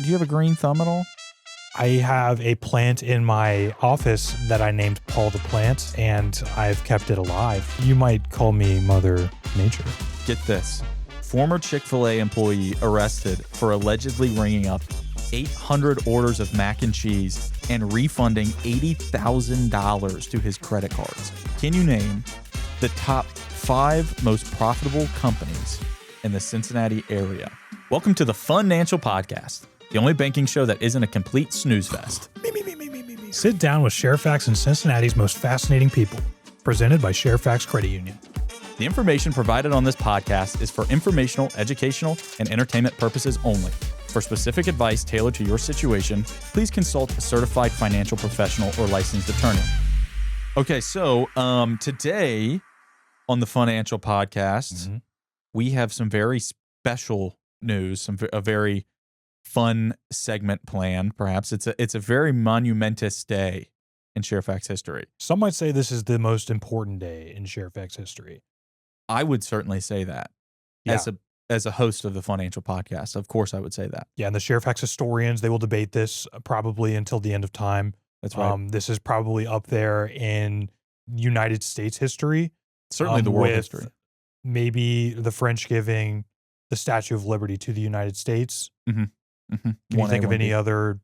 Do you have a green thumb at all? I have a plant in my office that I named Paul the Plant, and I've kept it alive. You might call me Mother Nature. Get this. Former Chick-fil-A employee arrested for allegedly ringing up 800 orders of mac and cheese and refunding $80,000 to his credit cards. Can you name the top 5 most profitable companies in the Cincinnati area? Welcome to the FUNancial Podcast, the only banking show that isn't a complete snooze fest. Sit down with Sharefax and Cincinnati's most fascinating people. Presented by Sharefax Credit Union. The information provided on this podcast is for informational, educational, and entertainment purposes only. For specific advice tailored to your situation, please consult a certified financial professional or licensed attorney. Okay, so today on the FUNancial Podcast, we have some very special news, a very fun segment planned. Perhaps it's a very monumentous day in Sharefax history. Some might say this is the most important day in Sharefax history. I would certainly say that. Yeah. As a host of the FUNancial Podcast, of course I would say that. Yeah, and the Sharefax historians, they will debate this probably until the end of time. That's right. This is probably up there in United States history. Certainly the world history. Maybe the French giving the Statue of Liberty to the United States. Mm-hmm. Mm-hmm. Can you think of any other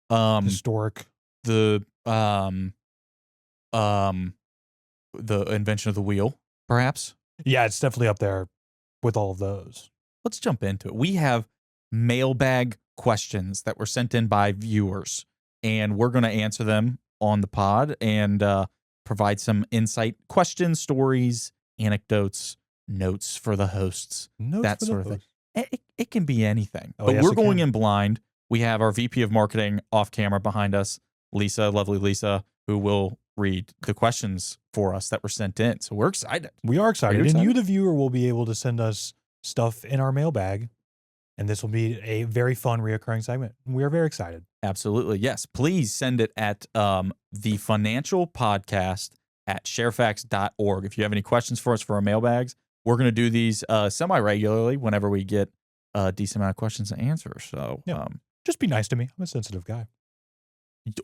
historic? The invention of the wheel, perhaps? Yeah, it's definitely up there with all of those. Let's jump into it. We have mailbag questions that were sent in by viewers, and we're going to answer them on the pod and provide some insight, questions, stories, anecdotes, notes for the hosts, that sort of thing. It can be anything, but we're going in blind. We have our VP of Marketing off camera behind us, Lisa, lovely Lisa, who will read the questions for us that were sent in. So we're excited. We are excited. And you, the viewer, will be able to send us stuff in our mailbag. And this will be a very fun reoccurring segment. We are very excited. Absolutely. Yes. Please send it at the FUNancial Podcast at sharefax.org. If you have any questions for us for our mailbags, we're going to do these semi-regularly whenever we get a decent amount of questions and answers. So just be nice to me. I'm a sensitive guy.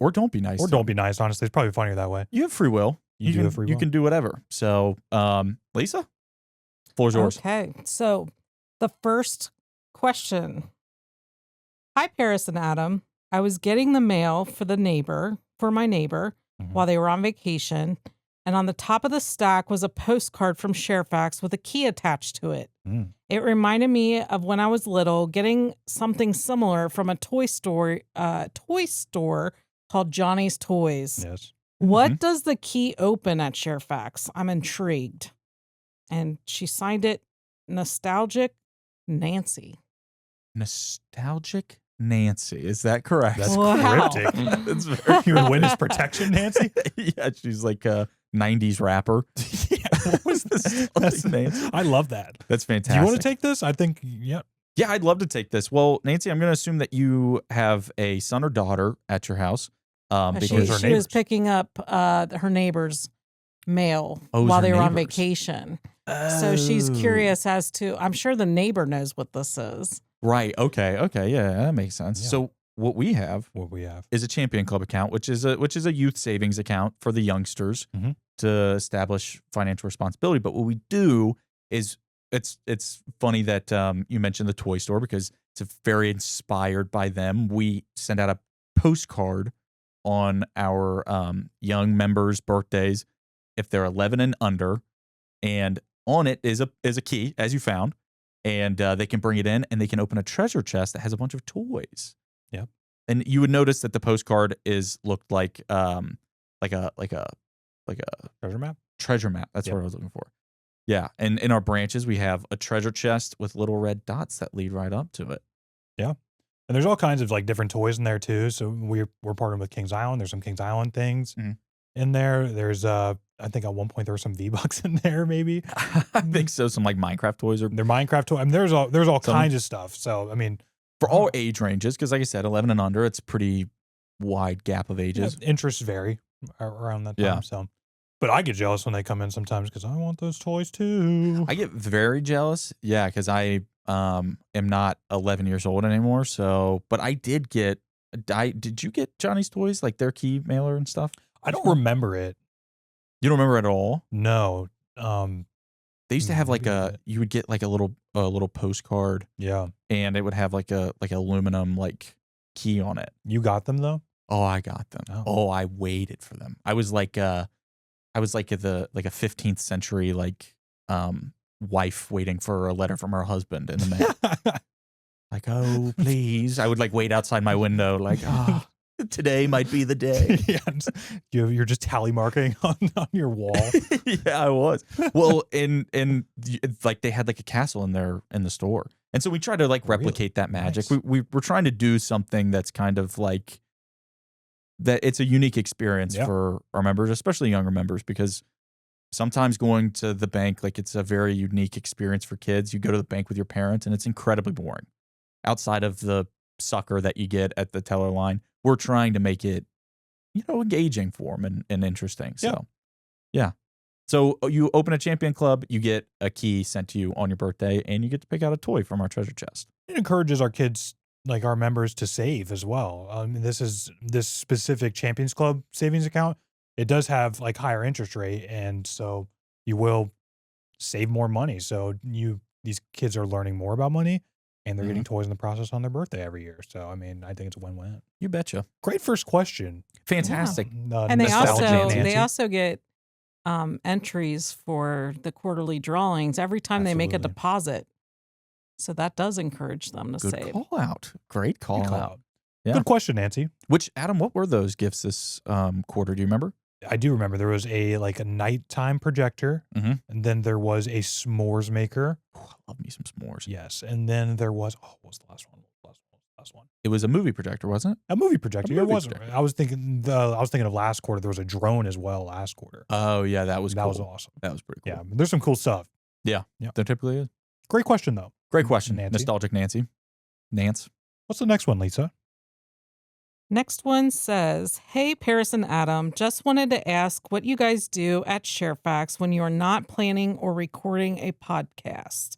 Or don't be nice. Or don't be nice, honestly. It's probably funnier that way. You have free will. You do have free will. You can do whatever. So, Lisa, floor's yours. Okay. So the first question. Hi, Paris and Adam. I was getting the mail for my neighbor while they were on vacation. And on the top of the stack was a postcard from Sharefax with a key attached to it. It reminded me of when I was little, getting something similar from a toy store called Johnny's Toys. Yes. What does the key open at Sharefax? I'm intrigued. And she signed it, Nostalgic Nancy. Nostalgic Nancy. Is that correct? That's cryptic. That's very You in witness protection, Nancy? Yeah, she's like a 90s rapper. Yeah. What was this? Nancy. I love that. That's fantastic. Do you want to take this? I think, yeah. Yeah, I'd love to take this. Well, Nancy, I'm going to assume that you have a son or daughter at your house. Because she was picking up her neighbor's mail while they were on vacation. So she's curious as to, I'm sure the neighbor knows what this is. Right. Okay. Yeah, that makes sense. Yeah. So what we have is a Champion Club account, which is a youth savings account for the youngsters to establish financial responsibility. But what we do is it's funny that you mentioned the toy store because it's very inspired by them. We send out a postcard on our young members' birthdays if they're 11 and under, and on it is a key, as you found, and they can bring it in and they can open a treasure chest that has a bunch of toys. Yeah, and you would notice that the postcard looked like a treasure map. Treasure map. That's what I was looking for. Yeah, and in our branches we have a treasure chest with little red dots that lead right up to it. Yeah. And there's all kinds of like different toys in there too. So we're partnering with Kings Island. There's some Kings Island things in there. There's I think at one point there were some V-Bucks in there maybe. I think so. Some like Minecraft toys or they're Minecraft toys. I mean, there's all kinds of stuff. So I mean, for all age ranges, because like I said, 11 and under, it's pretty wide gap of ages. Yeah, interests vary around that time. Yeah. So, but I get jealous when they come in sometimes because I want those toys too. I get very jealous. Yeah, because I am not 11 years old anymore. So, but I did get. Did you get Johnny's Toys, like their key mailer and stuff? I don't remember it. You don't remember it at all? No. They used to have like you would get like a little postcard. Yeah. And it would have like an aluminum like key on it. You got them though? Oh, I got them. Oh, I waited for them. I was like a 15th century like wife waiting for a letter from her husband in the mail. Like, oh, please. I would like wait outside my window like, oh, today might be the day. Yeah, you're just tally marking on your wall. Yeah, I was. Well, and like they had like a castle in the store. And so we tried to like replicate that magic. Nice. We're trying to do something that's kind of like that. It's a unique experience for our members, especially younger members, because sometimes going to the bank, like it's a very unique experience for kids. You go to the bank with your parents and it's incredibly boring. Outside of the sucker that you get at the teller line, we're trying to make it, engaging for them and interesting. So, yeah. So you open a Champion Club, you get a key sent to you on your birthday, and you get to pick out a toy from our treasure chest. It encourages our kids, like our members, to save as well. This specific Champions Club savings account. It does have like higher interest rate, and so you will save more money. So these kids are learning more about money. And they're getting toys in the process on their birthday every year. So, I mean, I think it's a win-win. You betcha. Great first question. Fantastic. Yeah. And they also get entries for the quarterly drawings every time they make a deposit. So that does encourage them to save. Good call out. Great call out. Yeah. Good question, Nancy. Adam, what were those gifts this quarter? Do you remember? I do remember there was a nighttime projector, and then there was a s'mores maker. Oh, I love me some s'mores. Yes, and then there was what was the last one? It was a movie projector, wasn't it? A movie projector. It wasn't. I was thinking of last quarter. There was a drone as well last quarter. Oh yeah, that was awesome. That was pretty cool. Yeah, there's some cool stuff. Yeah, there typically is. Great question though. Great question, Nancy. Nostalgic Nancy. Nance. What's the next one, Lisa? Next one says, hey, Paris and Adam, just wanted to ask what you guys do at Sharefax when you are not planning or recording a podcast.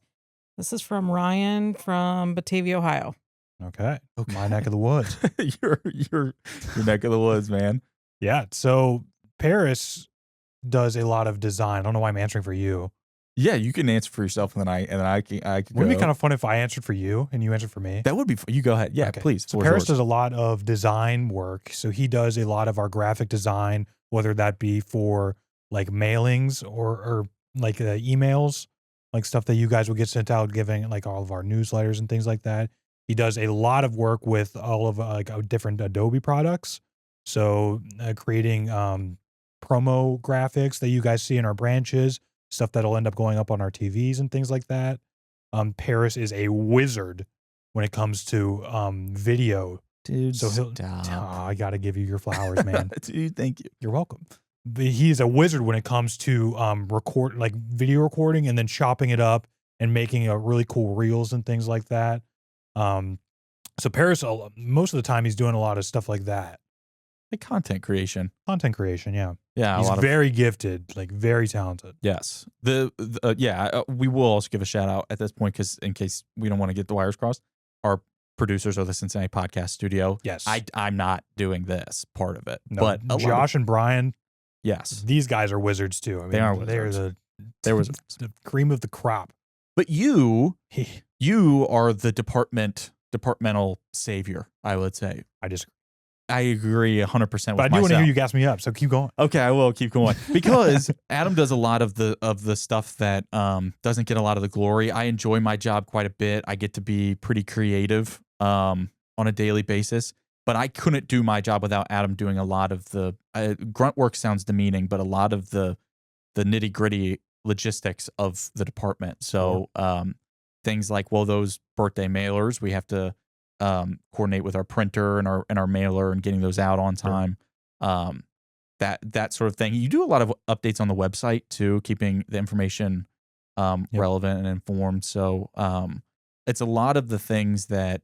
This is from Ryan from Batavia, Ohio. Okay. My neck of the woods. your neck of the woods, man. Yeah. So Paris does a lot of design. I don't know why I'm answering for you. Yeah, you can answer for yourself, and then I can Wouldn't it be kind of fun if I answered for you and you answered for me? That would be fun. You go ahead. Yeah, okay. Please. So Paris does a lot of design work. So he does a lot of our graphic design, whether that be for like mailings or like emails, like stuff that you guys will get sent out, giving like all of our newsletters and things like that. He does a lot of work with all of different Adobe products. So creating promo graphics that you guys see in our branches, stuff that'll end up going up on our TVs and things like that. Paris is a wizard when it comes to video. Dude, so I got to give you your flowers, man. Dude, thank you. You're welcome. But he's a wizard when it comes to video recording and then chopping it up and making really cool reels and things like that. So Paris, most of the time, he's doing a lot of stuff like that. Like content creation, yeah. Yeah, he's very gifted, like very talented. Yes. We will also give a shout out at this point because in case we don't want to get the wires crossed, our producers are the Cincinnati Podcast Studio. Yes. I'm not doing this part of it, no, but Josh and Brian. Yes, these guys are wizards too. I mean, they are wizards. They're the cream of the crop. But you are the departmental savior, I would say. I disagree. I agree 100% with myself. But I do want to hear you gas me up, so keep going. Okay, I will keep going. Because Adam does a lot of the stuff that doesn't get a lot of the glory. I enjoy my job quite a bit. I get to be pretty creative on a daily basis. But I couldn't do my job without Adam doing a lot of the grunt work sounds demeaning, but a lot of the nitty-gritty logistics of the department. So things like, those birthday mailers, we have to coordinate with our printer and our mailer and getting those out on time. That sort of thing. You do a lot of updates on the website too, keeping the information relevant and informed. So it's a lot of the things that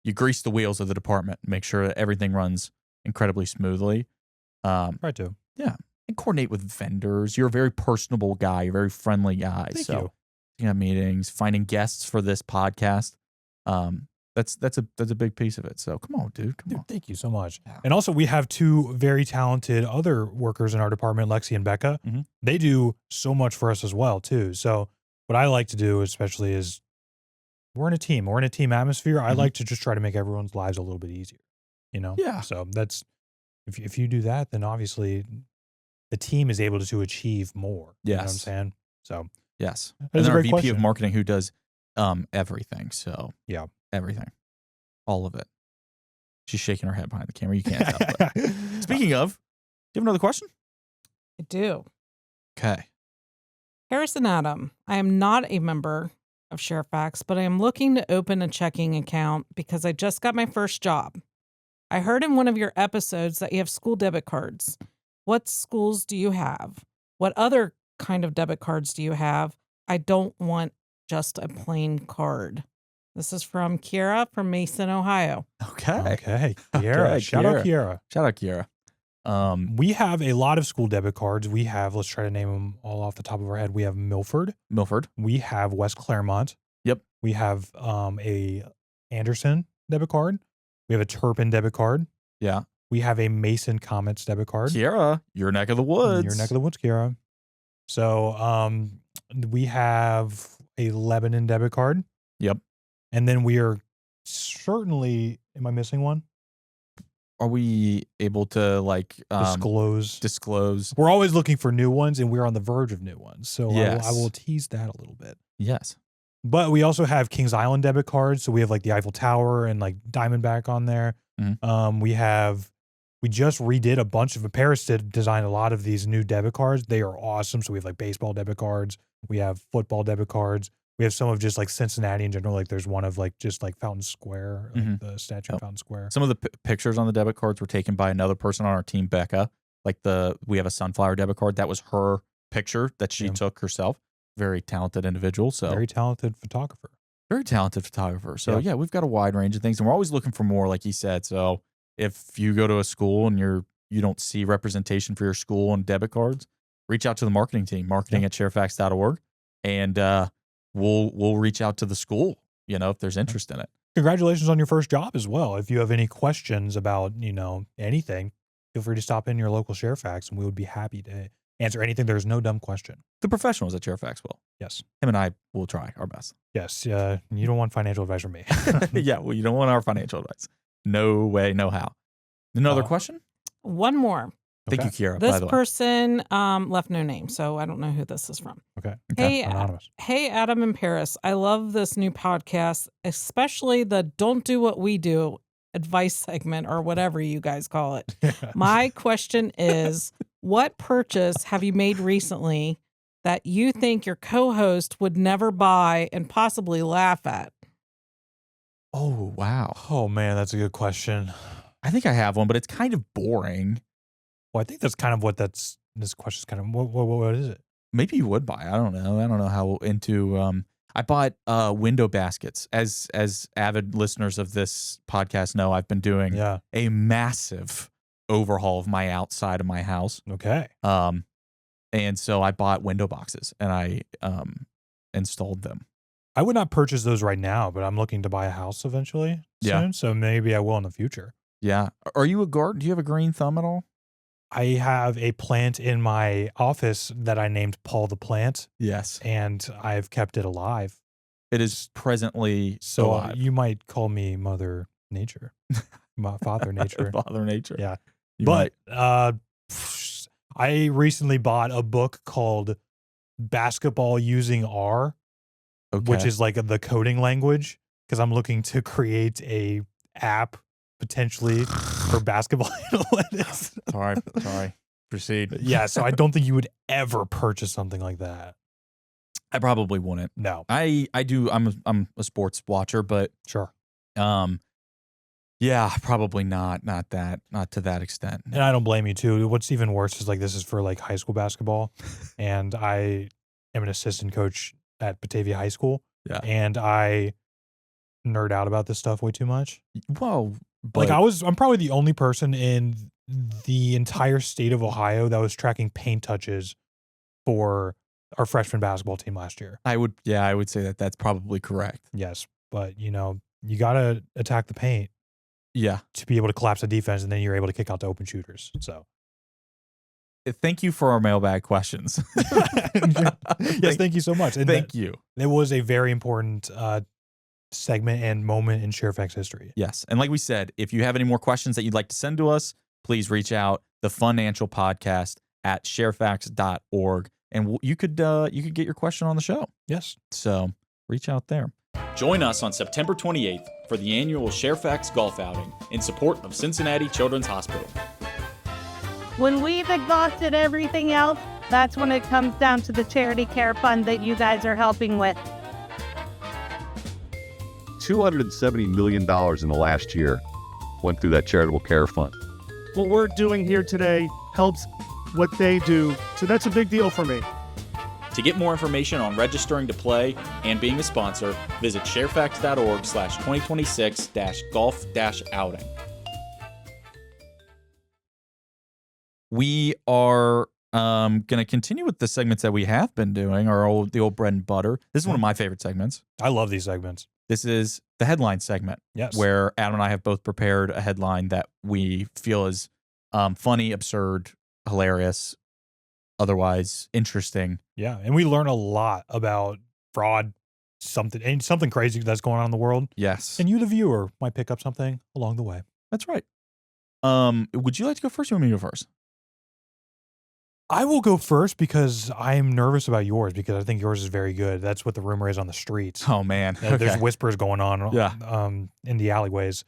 you grease the wheels of the department, make sure that everything runs incredibly smoothly. Try to. Yeah. And coordinate with vendors. You're a very personable guy. You're a very friendly guy. Thank you. meetings, finding guests for this podcast. That's a big piece of it. So come on, dude. Come on. Thank you so much. Yeah. And also we have two very talented other workers in our department, Lexi and Becca. Mm-hmm. They do so much for us as well too. So what I like to do especially is we're in a team. We're in a team atmosphere. I like to just try to make everyone's lives a little bit easier. Yeah. So that's if you do that, then obviously the team is able to achieve more. Yes. You know what I'm saying? So yes. And then our VP of marketing who does everything. So yeah. Everything. All of it. She's shaking her head behind the camera. You can't tell. But. Speaking of, do you have another question? I do. Okay. Harrison Adam, I am not a member of Sharefax, but I am looking to open a checking account because I just got my first job. I heard in one of your episodes that you have school debit cards. What schools do you have? What other kind of debit cards do you have? I don't want just a plain card. This is from Kiera from Mason, Ohio. Okay. Kiera. Shout out Kiera. We have a lot of school debit cards. We have, let's try to name them all off the top of our head. We have Milford. We have West Claremont. Yep. We have a Anderson debit card. We have a Turpin debit card. Yeah. We have a Mason Comets debit card. Kiera, your neck of the woods. Kiera. So we have a Lebanon debit card. Yep. And then we are certainly, am I missing one? Are we able to disclose? We're always looking for new ones, and we're on the verge of new ones. So yes. I will tease that a little bit. Yes. But we also have Kings Island debit cards. So we have like the Eiffel Tower and like Diamondback on there. Mm-hmm. We just redid a bunch of, Paris did design a lot of these new debit cards. They are awesome. So we have like baseball debit cards. We have football debit cards. We have some of just like Cincinnati in general. Like there's one of like just like Fountain Square, like the statue of Fountain Square. Some of the pictures on the debit cards were taken by another person on our team, Becca. Like we have a sunflower debit card. That was her picture that she took herself. Very talented individual. So very talented photographer. So yeah, we've got a wide range of things, and we're always looking for more, like he said. So if you go to a school and you don't see representation for your school on debit cards, reach out to the marketing team, marketing@sharefax.org, and we'll reach out to the school, if there's interest in it. Congratulations on your first job as well. If you have any questions about, anything, feel free to stop in your local Sharefax, and we would be happy to answer anything. There's no dumb question. The professionals at Sharefax will. Yes. Him and I will try our best. Yes. You don't want financial advice from me. Yeah. Well, you don't want our financial advice. No way, no how. Another question? One more. Thank you, Kiera. This person left no name, so I don't know who this is from. Okay. Anonymous. Hey, Adam and Paris. I love this new podcast, especially the Don't Do What We Do advice segment or whatever you guys call it. My question is, what purchase have you made recently that you think your co-host would never buy and possibly laugh at? Oh, wow. Oh, man, that's a good question. I think I have one, but it's kind of boring. Well, I think that's kind of what this question is kind of, what is it? Maybe you would buy. I don't know how into, I bought window baskets. As avid listeners of this podcast know, I've been doing a massive overhaul of my outside of my house. Okay. And so I bought window boxes and I installed them. I would not purchase those right now, but I'm looking to buy a house eventually soon, so maybe I will in the future. Yeah. Are you a garden? Do you have a green thumb at all? I have a plant in my office that I named Paul the Plant. Yes. And I've kept it alive. It is presently alive. You might call me Mother Nature. Father Nature. Father Nature. Yeah. But I recently bought a book called Basketball Using R, which is like the coding language, because I'm looking to create a app potentially for basketball analytics. Sorry. Proceed. Yeah, so I don't think you would ever purchase something like that. I probably wouldn't. No. I do. I'm a sports watcher, but sure. Yeah, probably not to that extent. And I don't blame you too. What's even worse is like this is for like high school basketball, and I am an assistant coach at Batavia High School. Yeah. And I nerd out about this stuff way too much. Well, but I'm probably the only person in the entire state of Ohio that was tracking paint touches for our freshman basketball team last year. I would say that that's probably correct. Yes, but you got to attack the paint. Yeah. To be able to collapse the defense, and then you're able to kick out the open shooters. So thank you for our mailbag questions. Yes, thank you so much. And thank you. It was a very important segment and moment in Sharefax history. Yes. And like we said, if you have any more questions that you'd like to send to us, please reach out, the FUNancial Podcast at sharefax.org. And you could get your question on the show. Yes. So reach out there. Join us on September 28th for the annual Sharefax Golf Outing in support of Cincinnati Children's Hospital. When we've exhausted everything else, that's when it comes down to the charity care fund that you guys are helping with. $270 million in the last year went through that charitable care fund. What we're doing here today helps what they do, so that's a big deal for me. To get more information on registering to play and being a sponsor, visit sharefax.org/2026-golf-outing. We are going to continue with the segments that we have been doing, the old bread and butter. This is one of my favorite segments. I love these segments. This is the headline segment. Yes. Where Adam and I have both prepared a headline that we feel is funny, absurd, hilarious, otherwise interesting. Yeah, and we learn a lot about fraud, something crazy that's going on in the world. Yes. And you, the viewer, might pick up something along the way. That's right. Would you like to go first or you want me to go first? I will go first because I'm nervous about yours because I think yours is very good. That's what the rumor is on the streets. Oh, man. There's whispers going on in the alleyways.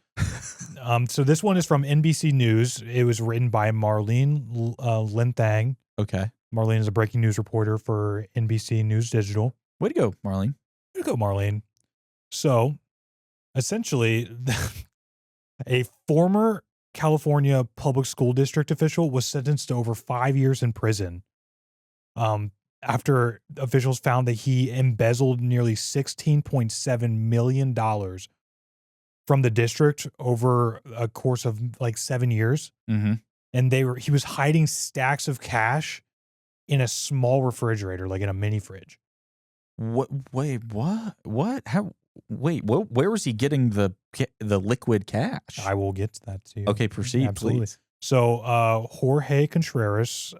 So this one is from NBC News. It was written by Marlene Linthang. Okay. Marlene is a breaking news reporter for NBC News Digital. Way to go, Marlene. Way to go, Marlene. So, essentially, a former California public school district official was sentenced to over 5 years in prison after officials found that he embezzled nearly $16.7 million from the district over a course of like 7 years. Mm-hmm. And he was hiding stacks of cash in a small refrigerator, like in a mini fridge. What? Wait, what? How? Wait, where was he getting the liquid cash? I will get to that too. Okay, proceed, Absolutely. please. So Jorge Contreras,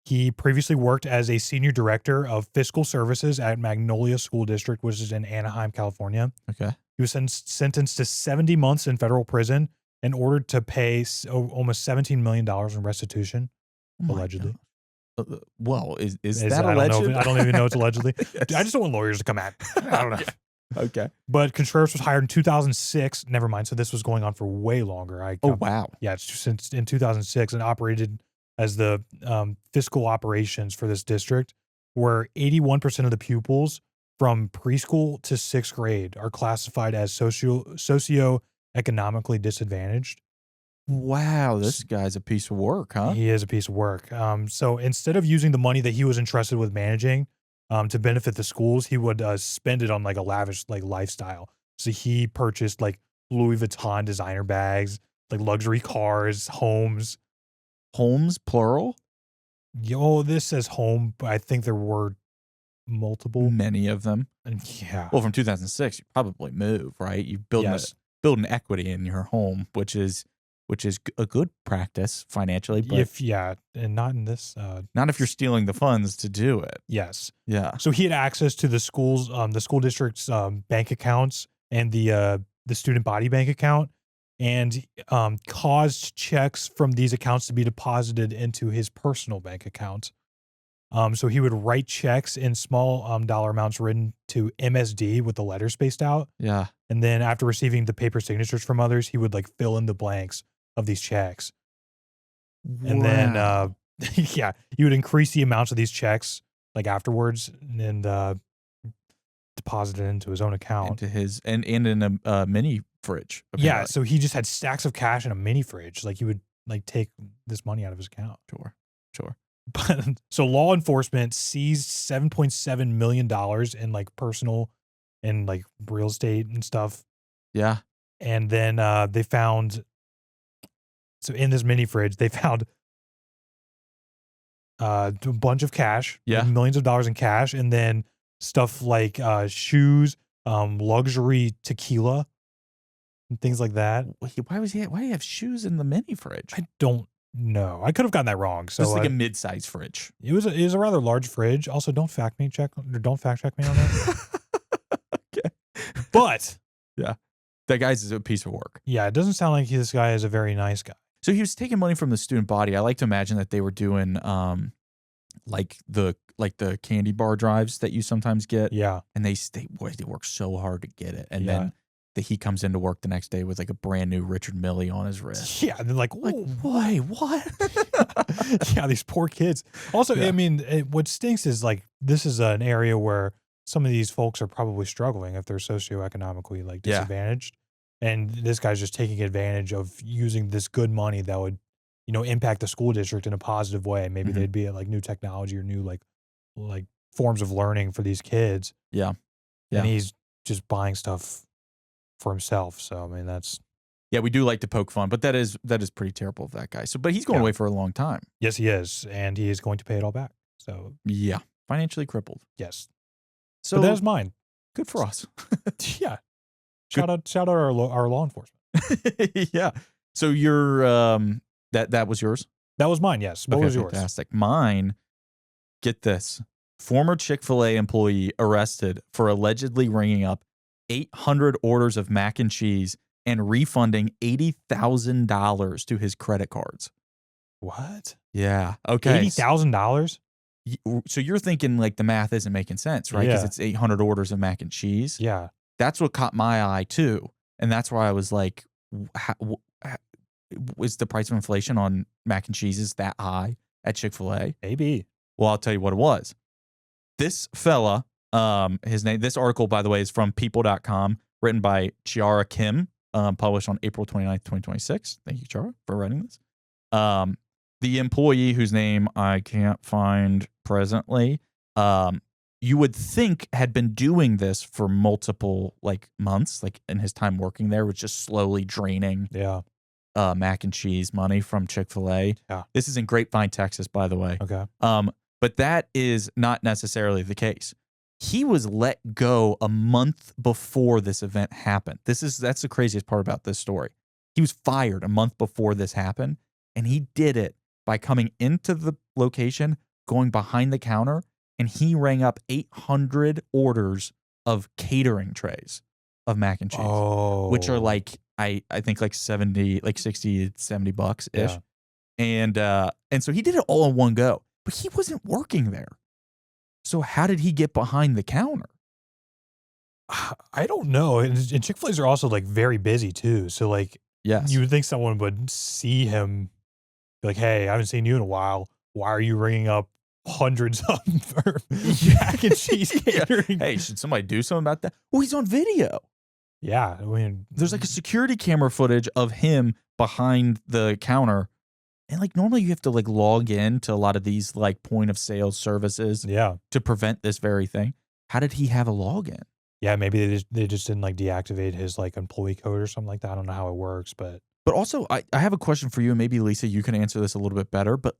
he previously worked as a senior director of fiscal services at Magnolia School District, which is in Anaheim, California. Okay. He was sentenced to 70 months in federal prison and ordered to pay almost $17 million in restitution, allegedly. Well, is that alleged? I don't even know it's allegedly. Yes. I just don't want lawyers to come at. I don't know. Okay. But Contreras was hired in 2006. Never mind. So this was going on for way longer. Wow. Yeah, it's since in 2006 and operated as the fiscal operations for this district, where 81% of the pupils from preschool to 6th grade are classified as socioeconomically disadvantaged. Wow, this guy's a piece of work, huh? He is a piece of work. So instead of using the money that he was entrusted with managing to benefit the schools, he would spend it on like a lavish like lifestyle. So he purchased like Louis Vuitton designer bags, like luxury cars, homes. Homes, plural? This says home, but I think there were multiple. Many of them. Yeah. Well, from 2006, you probably move, right? You build an equity in your home, which is a good practice financially, but and not in this. Not if you're stealing the funds to do it. Yes. Yeah. So he had access to the school district's bank accounts and the student body bank account, and caused checks from these accounts to be deposited into his personal bank account. So he would write checks in small dollar amounts written to MSD with the letters spaced out. Yeah. And then after receiving the paper signatures from others, he would like fill in the blanks of these checks. Wow. And then, he would increase the amounts of these checks like afterwards and deposit it into his own account. Into his, and in a mini fridge. Apparently. Yeah. So he just had stacks of cash in a mini fridge. Like he would like take this money out of his account. Sure. But so law enforcement seized $7.7 million in like personal and like real estate and stuff. Yeah. And then they found, so in this mini fridge, they found a bunch of cash, Yeah. millions of dollars in cash, and then stuff like shoes, luxury tequila, and things like that. Why do you have shoes in the mini fridge? I don't know. I could have gotten that wrong. So It's like a mid-sized fridge. it was a rather large fridge. Also, don't fact check me on that. Okay. But yeah, that guy's a piece of work. yeah, it doesn't sound like this guy is a very nice guy. So he was taking money from the student body. I like to imagine that they were doing like the candy bar drives that you sometimes get. Yeah. And they work so hard to get it. And then he comes into work the next day with like a brand new Richard Mille on his wrist. Yeah. And they're like, why? What? Yeah, these poor kids. Also, I mean, what stinks is like this is an area where some of these folks are probably struggling if they're socioeconomically like disadvantaged. And this guy's just taking advantage of using this good money that would, impact the school district in a positive way. Maybe they'd be at like new technology or new like forms of learning for these kids. Yeah. And he's just buying stuff for himself. So, I mean, that's. Yeah, we do like to poke fun, but that is pretty terrible of that guy. So, but he's going away for a long time. Yes, he is. And he is going to pay it all back. So. Yeah. Financially crippled. Yes. So but that is mine. Good for us. Yeah. Shout out our law enforcement. Yeah. So you're that was yours? That was mine, yes. What was yours? Fantastic. Mine, get this. Former Chick-fil-A employee arrested for allegedly ringing up 800 orders of mac and cheese and refunding $80,000 to his credit cards. What? Yeah. Okay. $80,000? So you're thinking like the math isn't making sense, right? Because it's 800 orders of mac and cheese. Yeah. That's what caught my eye too. And that's why I was like, is the price of inflation on mac and cheese is that high at Chick-fil-A? Maybe. Well, I'll tell you what it was. This fella, this article, by the way, is from people.com, written by Chiara Kim, published on April 29th, 2026. Thank you, Chiara, for writing this. The employee whose name I can't find presently, you would think had been doing this for multiple months, in his time working there, was just slowly draining mac and cheese money from Chick-fil-A. Yeah. This is in Grapevine, Texas, by the way. Okay. But that is not necessarily the case. He was let go a month before this event happened. That's the craziest part about this story. He was fired a month before this happened, and he did it by coming into the location, going behind the counter, and he rang up 800 orders of catering trays of mac and cheese, which are I think 60 $70 ish. Yeah. And so he did it all in one go, but he wasn't working there. So how did he get behind the counter? I don't know. And Chick-fil-A's are also very busy too. So yes, you would think someone would see him be like, hey, I haven't seen you in a while. Why are you ringing up hundreds of mac and cheese catering? Hey, should somebody do something about that? Well, he's on video. Yeah. I mean, there's a security camera footage of him behind the counter. And normally you have to log in to a lot of these point of sale services to prevent this very thing. How did he have a login? Yeah, maybe they just didn't deactivate his employee code or something like that. I don't know how it works, but also I have a question for you, and maybe Lisa, you can answer this a little bit better, but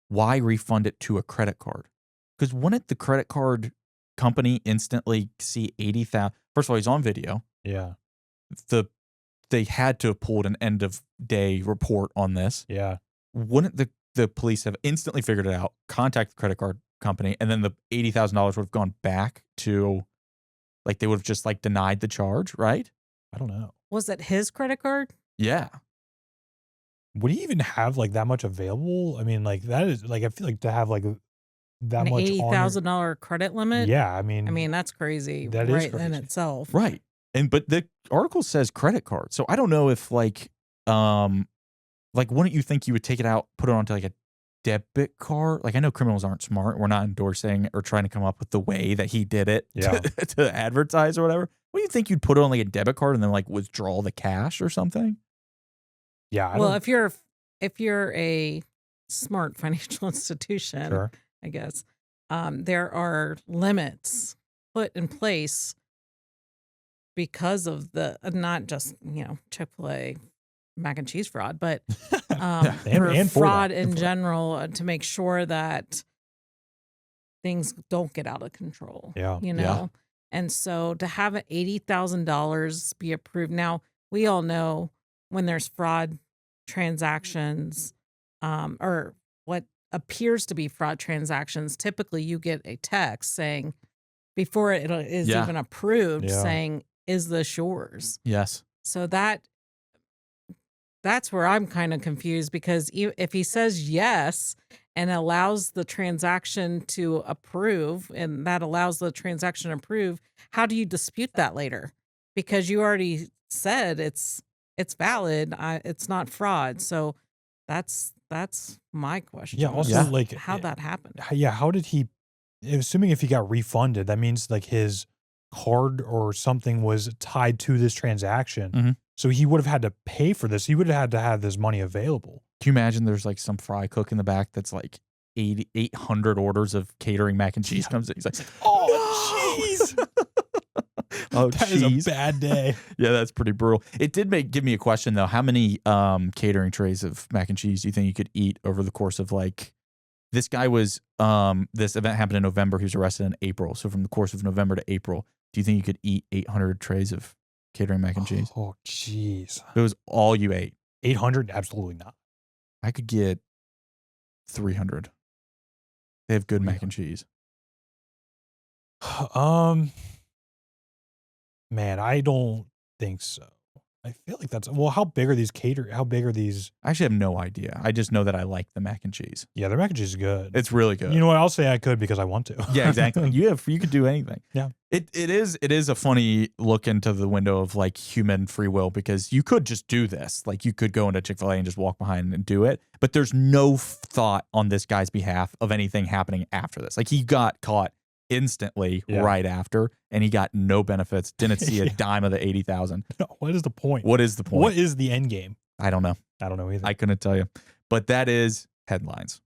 why refund it to a credit card? Because wouldn't the credit card company instantly see 80,000? First of all, he's on video. Yeah. They had to have pulled an end of day report on this. Yeah. Wouldn't the police have instantly figured it out, contact the credit card company, and then the $80,000 would have gone back to, they would have just denied the charge, right? I don't know. Was it his credit card? Yeah. Would he even have that much available? I mean, that is I feel to have that An much $80,000 credit limit? Yeah, I mean that's crazy. That is right crazy. in itself. Right. But the article says credit card. So I don't know if wouldn't you think you would take it out, put it onto a debit card? I know criminals aren't smart. We're not endorsing or trying to come up with the way that he did it to advertise or whatever. What do you think you'd put it on a debit card and then withdraw the cash or something? Yeah. Well, if you're a smart financial institution, sure. I guess, there are limits put in place because of the not just Chick-fil-A, mac and cheese fraud, but and for fraud that. in general, to make sure that things don't get out of control. Yeah. You know? And so to have an $80,000 be approved. Now, we all know when there's fraud transactions, or what appears to be fraud transactions, typically you get a text saying, before it is even approved, saying, is this yours? Yes. So that's where I'm kind of confused, because if he says yes and allows the transaction to approve, and that allows the transaction to approve, how do you dispute that later? Because you already said it's valid, it's not fraud. So that's my question. Yeah. Also, like how that happened. Yeah. How did he? Assuming if he got refunded, that means like his card or something was tied to this transaction. Mm-hmm. So he would have had to pay for this. He would have had to have this money available. Can you imagine there's like some fry cook in the back that's like 800 orders of catering mac and cheese comes in. He's like, oh, jeez. Oh, that is a bad day. Yeah, that's pretty brutal. It did give me a question though. How many catering trays of mac and cheese do you think you could eat over the course of like, this guy was, this event happened in November. He was arrested in April. So from the course of November to April, do you think you could eat 800 trays of catering mac and cheese? Oh, jeez. It was all you ate. 800? Absolutely not. I could get 300. They have good mac and cheese. Man, I don't think so. I feel like that's, well, how big are these how big are these? I actually have no idea. I just know that I like the mac and cheese. Yeah, their mac and cheese is good. It's really good. You know what? I'll say I could because I want to. Yeah, exactly. You could do anything. Yeah. It is a funny look into the window of like human free will, because you could just do this. Like you could go into Chick-fil-A and just walk behind and do it. But there's no thought on this guy's behalf of anything happening after this. Like he got caught instantly right after, and he got no benefits, didn't see a dime of the 80,000. What is the point? What is the point? What is the end game? I don't know. I don't know either. I couldn't tell you. But that is headlines.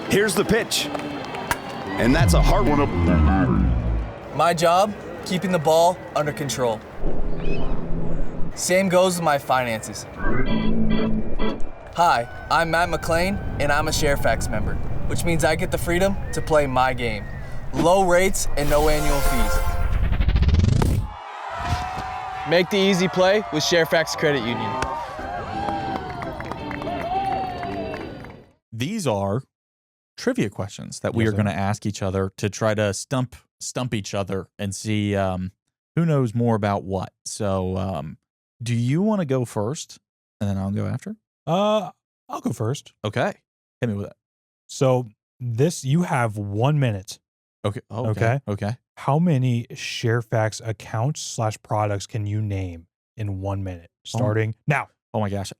Here's the pitch. And that's a hard one. My job, keeping the ball under control. Same goes with my finances. Hi, I'm Matt McClain, and I'm a Sharefax member, which means I get the freedom to play my game. Low rates and no annual fees. Make the easy play with Sharefax Credit Union. These are trivia questions that we are going to ask each other to try to stump each other and see who knows more about what. So do you want to go first and then I'll go after? I'll go first. Okay. Hit me with it. So you have 1 minute. Okay. Okay. How many Sharefax accounts / products can you name in 1 minute? Starting now. Oh my gosh.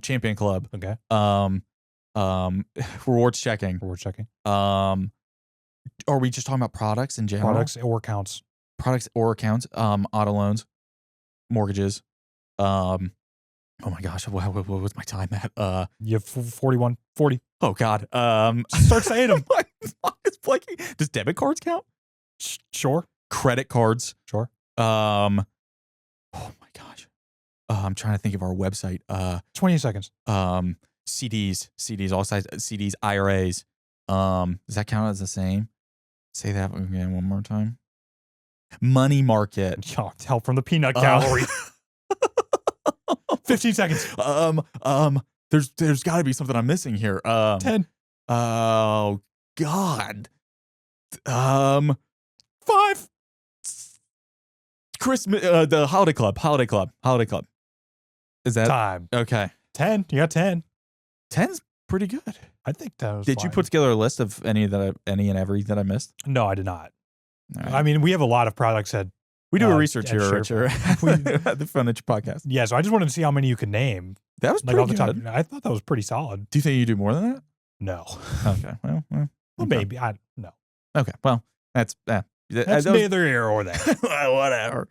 Champion Club. Okay. Rewards checking. Are we just talking about products in general? Products or accounts. Auto loans, mortgages. Oh my gosh. What was my time at? You have 40. Oh God. Start saying them. It's blanking. Does debit cards count? Sure. Credit cards. Sure. Oh my gosh. I'm trying to think of our website. 20 seconds. CDs, all sides, CDs, IRAs. Does that count as the same? Say that again one more time. Money market. Oh, help from the peanut gallery. 15 seconds. There's got to be something I'm missing here. 10. Oh God. 5. Christmas. The Holiday Club. Is that time? Okay. 10. You got 10. 10's pretty good. I think that was. Did you put together a list of any and every that I missed? No, I did not. Right. I mean, we have a lot of products that we do a research here, Richard, at the FUNancial Podcast. Yeah, so I just wanted to see how many you could name. That was pretty good. I thought that was pretty solid. Do you think you do more than that? No. Okay. Well, maybe. No. Okay. Well, that's neither here or there. Whatever.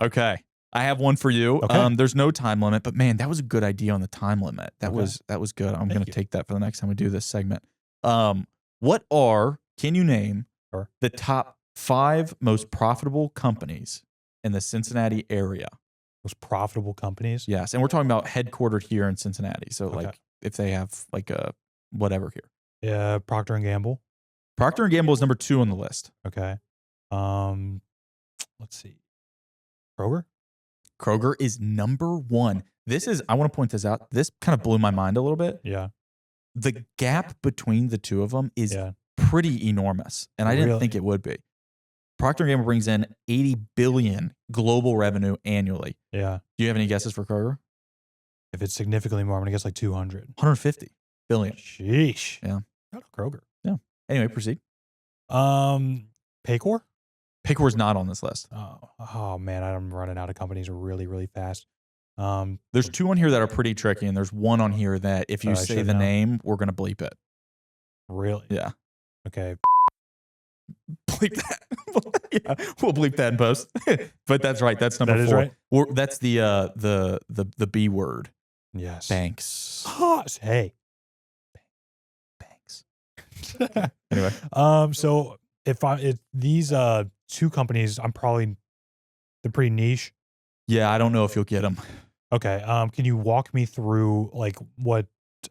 Okay. I have one for you. Okay. There's no time limit, but man, that was a good idea on the time limit. That was good. I'm going to take that for the next time we do this segment. Can you name the top 5 most profitable companies in the Cincinnati area? most profitable companies. Yes, and we're talking about headquartered here in Cincinnati. So like if they have like a whatever here. Yeah, Procter & Gamble. Procter & Gamble is number 2 on the list. Okay. Let's see. Kroger? Kroger is number 1. I want to point this out. This kind of blew my mind a little bit. Yeah. The gap between the two of them is pretty enormous. And I didn't think it would be. Procter & Gamble brings in $80 billion global revenue annually. Yeah. Do you have any guesses for Kroger? If it's significantly more, I'm going to guess like 200. 150 billion. Sheesh. Yeah. Not a Kroger. Yeah. Anyway, proceed. Paycor? Paycor is not on this list. Oh man, I'm running out of companies really, really fast. There's 2 on here that are pretty tricky, and there's 1 on here that if you say the name, we're going to bleep it. Really? Yeah. Okay. Bleep that. Yeah, we'll bleep that in post. But that's right. That's number 4. That is right. That's the B word. Yes. Banks. Hey. Banks. Anyway. So if these 2 companies, they're pretty niche. Yeah, I don't know if you'll get them. Okay. Can you walk me through like what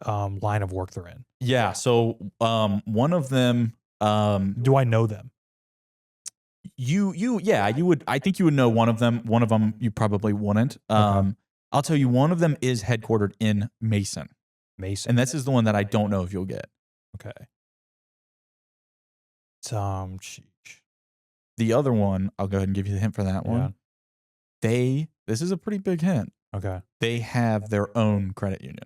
line of work they're in? Yeah. So one of them. Do I know them? You would. I think you would know one of them. One of them you probably wouldn't. I'll tell you, one of them is headquartered in Mason. And this is the one that I don't know if you'll get. Okay. The other one, I'll go ahead and give you the hint for that one. This is a pretty big hint. Okay. They have their own credit union.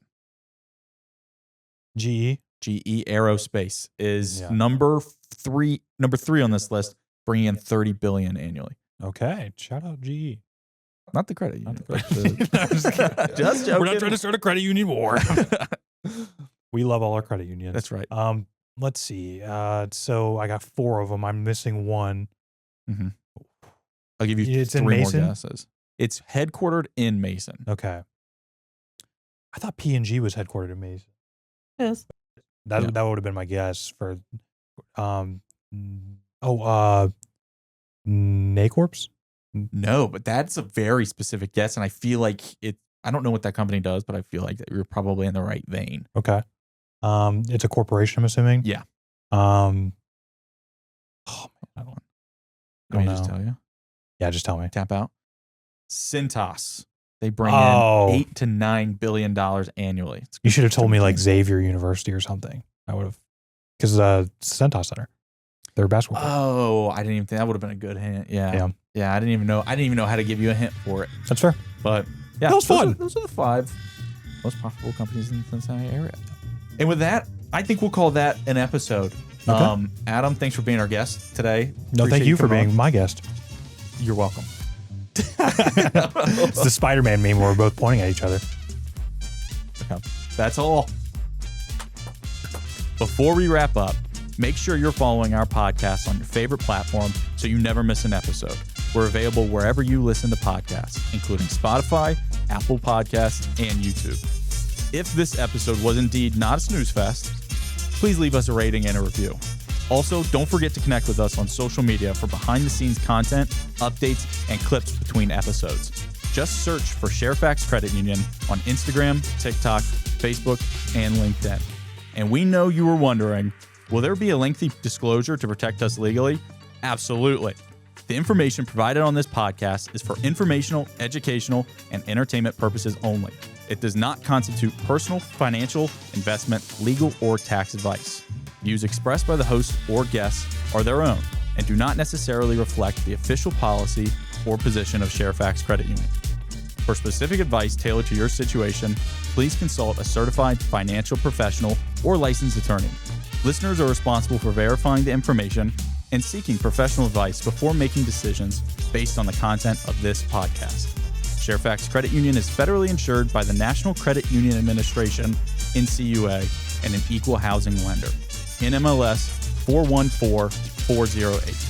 GE Aerospace is number 3 on this list, bringing in $30 billion annually. Okay. Shout out GE. Not the credit union. Just joking. We're not trying to start a credit union war. We love all our credit unions. That's right. Let's see. So I got 4 of them. I'm missing 1. Mm-hmm. I'll give you 3 more guesses. It's headquartered in Mason. Okay. I thought P&G was headquartered in Mason. Yes. That would have been my guess for Nacorps? No, but that's a very specific guess, and I feel like I don't know what that company does, but I feel like that you're probably in the right vein. Okay. It's a corporation, I'm assuming. Yeah. Oh man, I don't Let me know. just tell you. Yeah, just tell me. Tap out. Cintas. They bring in $8 to $9 billion annually. You should have told me like Xavier University or something. I would have, because Cintas Center, they're a basketball player. Oh, I didn't even think that would have been a good hint. Yeah. I didn't even know how to give you a hint for it. That's fair. But yeah, that was fun. Those are the 5 most profitable companies in the Cincinnati area. And with that, I think we'll call that an episode. Okay. Adam, thanks for being our guest today. No, thank you for being my guest. You're welcome. It's the Spider-Man meme where we're both pointing at each other. Okay. That's all. Before we wrap up, make sure you're following our podcast on your favorite platform so you never miss an episode. We're available wherever you listen to podcasts, including Spotify, Apple Podcasts, and YouTube. If this episode was indeed not a snooze fest, please leave us a rating and a review. Also, don't forget to connect with us on social media for behind-the-scenes content, updates, and clips between episodes. Just search for Sharefax Credit Union on Instagram, TikTok, Facebook, and LinkedIn. And we know you were wondering, will there be a lengthy disclosure to protect us legally? Absolutely. The information provided on this podcast is for informational, educational, and entertainment purposes only. It does not constitute personal, financial, investment, legal, or tax advice. Views expressed by the host or guests are their own and do not necessarily reflect the official policy or position of Sharefax Credit Union. For specific advice tailored to your situation, please consult a certified financial professional or licensed attorney. Listeners are responsible for verifying the information and seeking professional advice before making decisions based on the content of this podcast. Sharefax Credit Union is federally insured by the National Credit Union Administration, NCUA, and an equal housing lender. NMLS 414408.